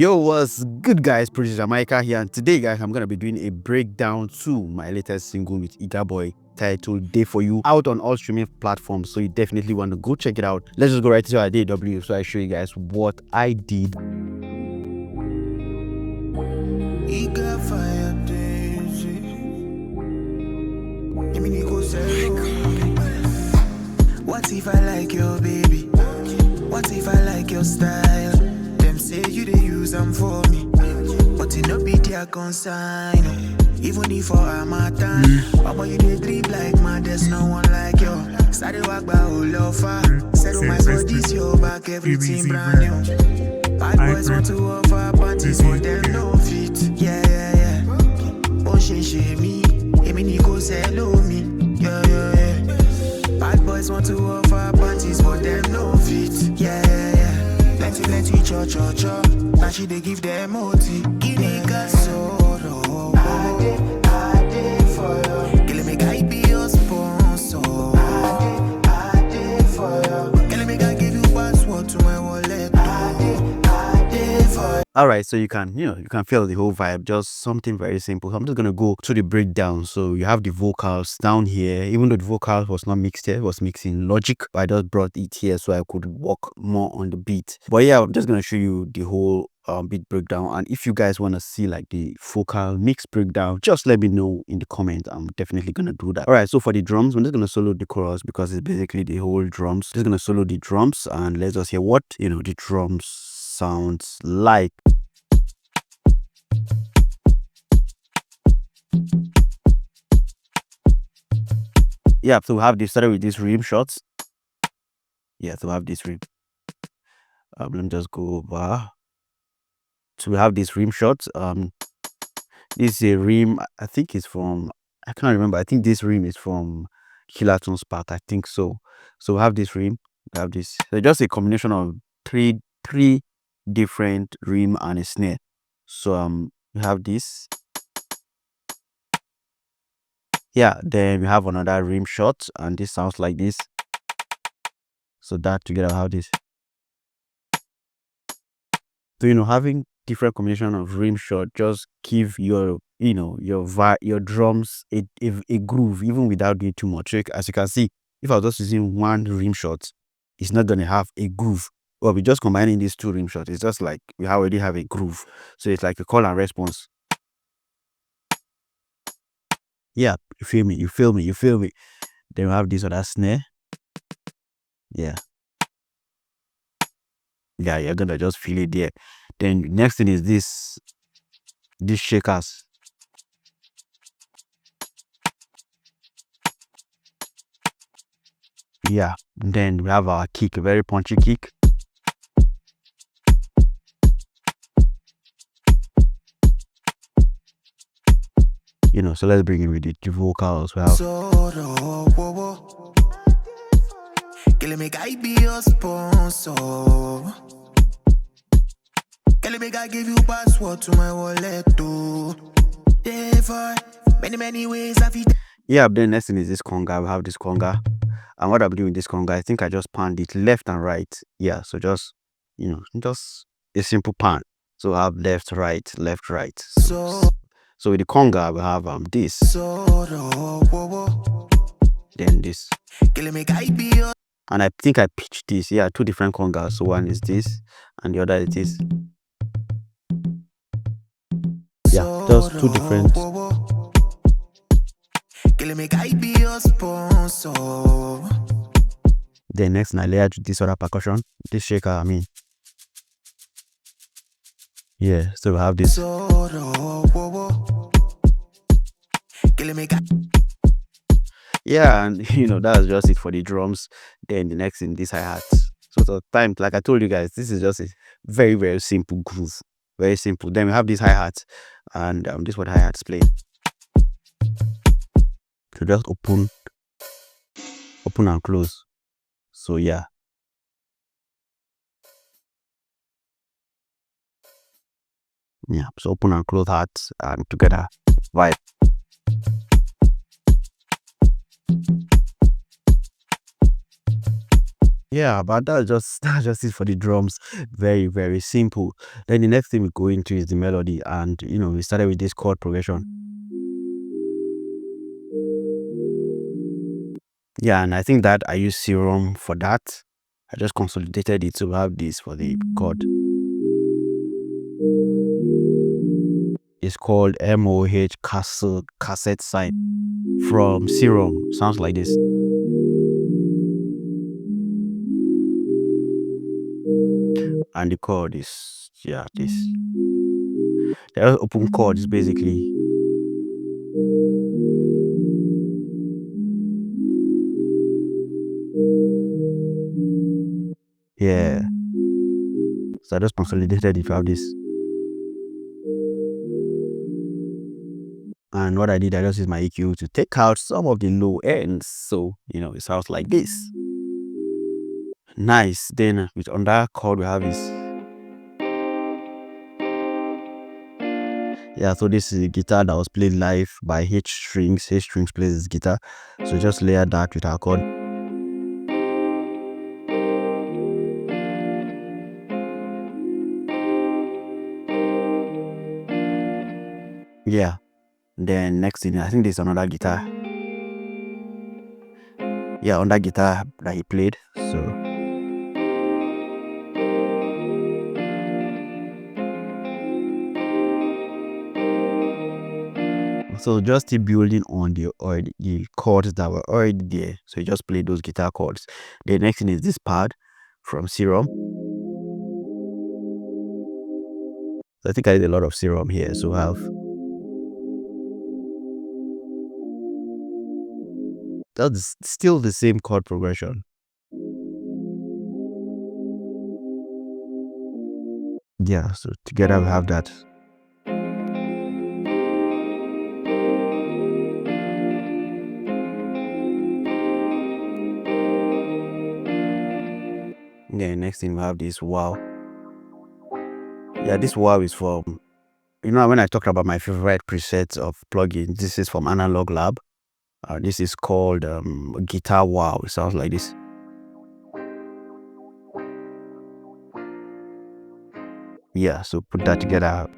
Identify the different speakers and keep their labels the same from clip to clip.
Speaker 1: Yo, what's good, guys? Producer Mykah here, and today, guys, I'm gonna be doing a breakdown to my latest single with Burnaboy titled "Day for You," out on all streaming platforms. So you definitely want to go check it out. Let's just go right into our DW so I show you guys what I did.
Speaker 2: What if I like your baby? What if I like your style? Them say you they use them for me, but it no be their consign. Even if I'm a time, but you they dream like man, there's no one like you. Started walk by all over. Said my body's your back, everything brand new. Bad boys want to offer parties, but them no fit. Yeah. Oh she me, ni go hello me. Yeah. Bad boys want to offer parties, but them no fit. Yeah. Plenty, cho. Now she they give them OT. Ginika sorrow. I did for you. Kill me, I be your sponsor. I did for you. Kill me, I give you password to my wallet. I did for you.
Speaker 1: All right, so you can feel the whole vibe. Just something very simple. I'm just gonna go to the breakdown. So you have the vocals down here. Even though the vocals was not mixed here, it was mixed in Logic, but I just brought it here so I could work more on the beat. But yeah, I'm just gonna show you the whole beat breakdown. And if you guys want to see like the vocal mix breakdown, just let me know in the comments. I'm definitely gonna do that. All right, so for the drums, I'm just gonna solo the chorus because it's basically the whole drums. Just gonna solo the drums and let's just hear what the drums sounds like. Yeah, so we have this started with these rim shots. Yeah, so we have this rim. Let me just go over. So we have this rim shots. This is a rim. I think it's from. I can't remember. I think this rim is from Kilaton's Park. I think so. So we have this rim. We have this. So just a combination of three different rim and a snare. So we have this. Yeah, then we have another rim shot, and this sounds like this. So that together have this. So having different combination of rim shot just give your your drums a groove even without doing too much. So as you can see, if I was just using one rim shot, it's not gonna have a groove. Well, we're just combining these two rim shots. It's just like we already have a groove. So it's like a call and response. Yeah, you feel me. Then we have this other snare. Yeah, you're gonna just feel it there. Then next thing is these shakers. Yeah, then we have our kick, a very punchy kick. So let's bring in with the vocal as well.
Speaker 2: Kill me, I be your sponsor. Kill me, I give you password to my wallet too. For many ways I feel.
Speaker 1: Yeah, then next thing is this conga. We have this conga. And what I'm doing with this conga, I think I just panned it left and right. Yeah, so just just a simple pan. So I have left, right. So with the conga, we have this. Then this. And I think I pitched this. Yeah, two different congas. So one is this and the other is this. Yeah, just two different. Then next I layered this other percussion. This shaker, yeah, so we have this. Yeah, and that's just it for the drums. Then the next thing, this hi-hat. So the time, like I told you guys, this is just a very, very simple groove. Very simple. Then we have this hi-hat, and this is what hi-hats play. So just open and close. So yeah. Yeah, so open and close hats and together vibe. Yeah, but that's just it for the drums. Very, very simple. Then the next thing we go into is the melody, and we started with this chord progression. Yeah, and I think that I use Serum for that. I just consolidated it to have this for the chord. It's called MOH cassette sign from Serum. Sounds like this. And the chord is, yeah, this. The open chord is basically, yeah. So I just consolidated it to have this. And what I did, I just used my EQ to take out some of the low ends. So, it sounds like this. Nice. Then with on that chord we have is, yeah, so this is a guitar that was played live by H Strings. H Strings plays this guitar. So just layer that with our chord. Yeah. Then next thing, I think there's another guitar. Yeah, on that guitar that he played. So just keep building on the chords that were already there. So you just play those guitar chords. The next thing is this part from Serum. I think I did a lot of Serum here. So I have that's still the same chord progression. Yeah, so together we have that. Yeah, next thing we have this wow. Yeah, this wow is from, when I talked about my favorite presets of plugins, this is from Analog Lab. This is called Guitar Wow. It sounds like this. Yeah, so put that together.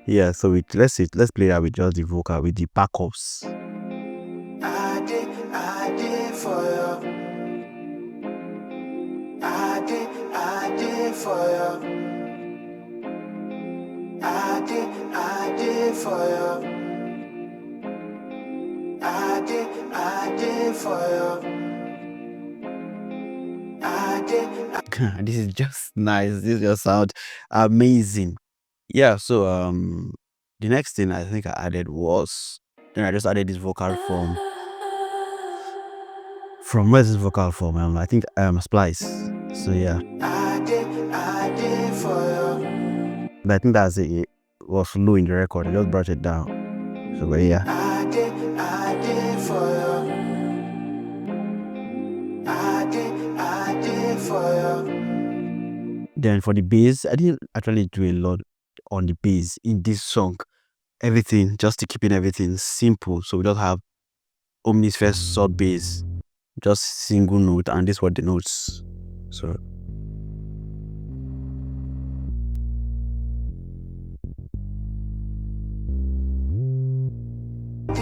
Speaker 1: Yeah, so let's play that with just the vocal with the backups.
Speaker 2: I did for you. I did for you. I did for you. I did for you.
Speaker 1: This is just nice. This just sounds amazing. Yeah, so the next thing I think I added was, then I just added this vocal from where's this vocal from? I think Splice. So yeah.
Speaker 2: I did for you.
Speaker 1: But I think that's it. It was low in the record. I just brought it down. So but yeah.
Speaker 2: I did for you. I did for you.
Speaker 1: Then for the bass, I didn't actually do a lot on the bass in this song. Everything, just to keeping everything simple. So we just have Omni's first sub bass, just single note, and this were the notes. So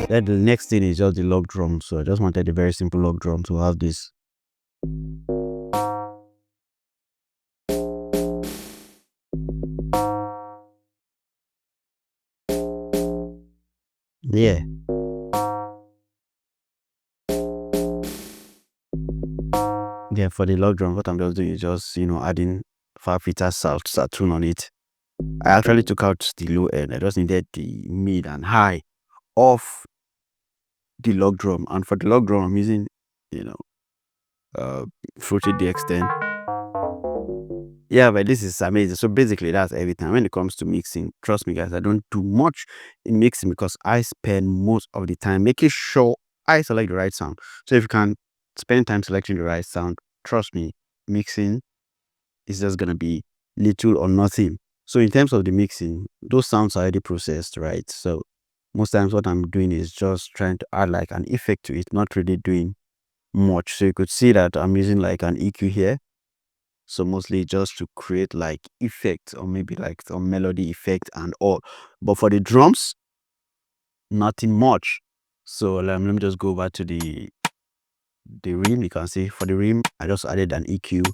Speaker 1: then the next thing is just the log drum. So I just wanted a very simple log drum to have this. Yeah. Yeah, for the log drum, what I'm just doing is just, adding 5-meter Saturn on it. I actually took out the low end. I just needed the mid and high of the log drum. And for the log drum, I'm using, Fruity DX10. Yeah, but this is amazing. So basically, that's everything. When it comes to mixing, trust me, guys, I don't do much in mixing because I spend most of the time making sure I select the right sound. So if you can spend time selecting the right sound, trust me, mixing is just gonna be little or nothing. So in terms of the mixing, those sounds are already processed, right? So most times what I'm doing is just trying to add like an effect to it, not really doing much. So you could see that I'm using like an EQ here. So mostly just to create like effect, or maybe like some melody effect and all. But for the drums, nothing much. So let me just go back to the rim. You can see for the rim, I just added an EQ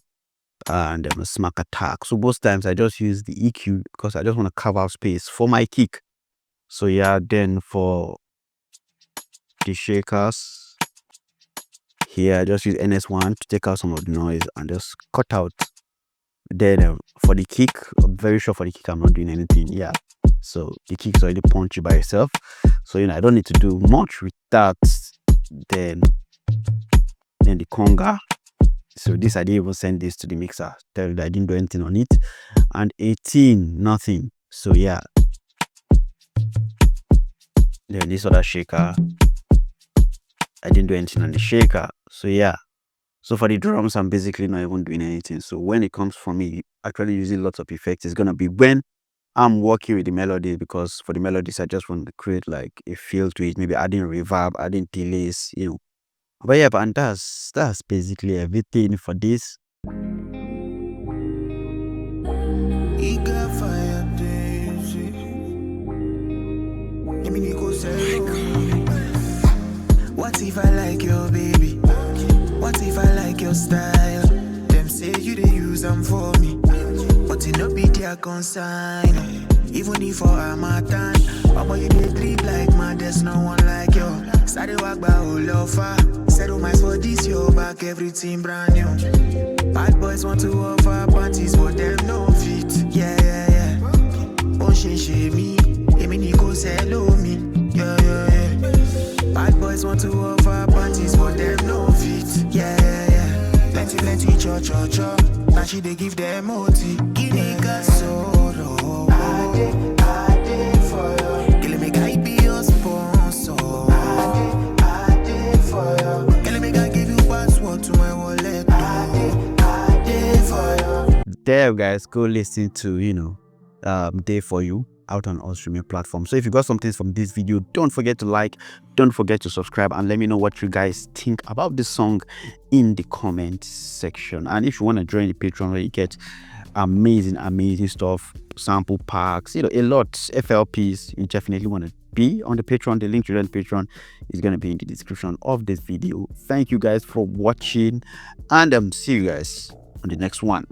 Speaker 1: and a smack attack. So most times I just use the EQ because I just want to carve out space for my kick. So yeah, then for the shakers here, I just use NS1 to take out some of the noise and just cut out. Then for the kick, I'm very sure for the kick I'm not doing anything. Yeah, so the kick is already punchy by itself, so I don't need to do much with that. Then the conga, so this I didn't even send this to the mixer, tell you that I didn't do anything on it. And 18, nothing. So yeah, then this other shaker, I didn't do anything on the shaker. So yeah, so for the drums, I'm basically not even doing anything. So when it comes from me actually using lots of effects, it's gonna be when I'm working with the melody, because for the melodies I just want to create like a feel to it, maybe adding reverb, adding delays, But yeah, and that's basically everything for this.
Speaker 2: What if I like your baby? What if I like your style? Them say you they use them for me, but it no be their consign. Even if for a matan, Papa you dey drip like man, there's no one like you. Started walk by all over. Settle my for this your back, everything brand new. Bad boys want to offer parties, but them no fit. Yeah. Oh she me, Emi go sell me. Yeah. Bad boys want to offer parties, but them no fit. Yeah. Plenty cho. Now she they give them OT. Ginika solo. I did for you. Girl, make I be your sponsor. I did for you. Girl, make I give you password to my wallet. I did for you.
Speaker 1: There, guys, go listen to Day For You out on all streaming platforms. So if you got something from this video, don't forget to like, don't forget to subscribe, and let me know what you guys think about this song in the comment section. And if you want to join the Patreon, where you get amazing stuff, sample packs, a lot, FLPs, you definitely want to be on the Patreon. The link to join the Patreon is going to be in the description of this video. Thank you guys for watching, and see you guys on the next one.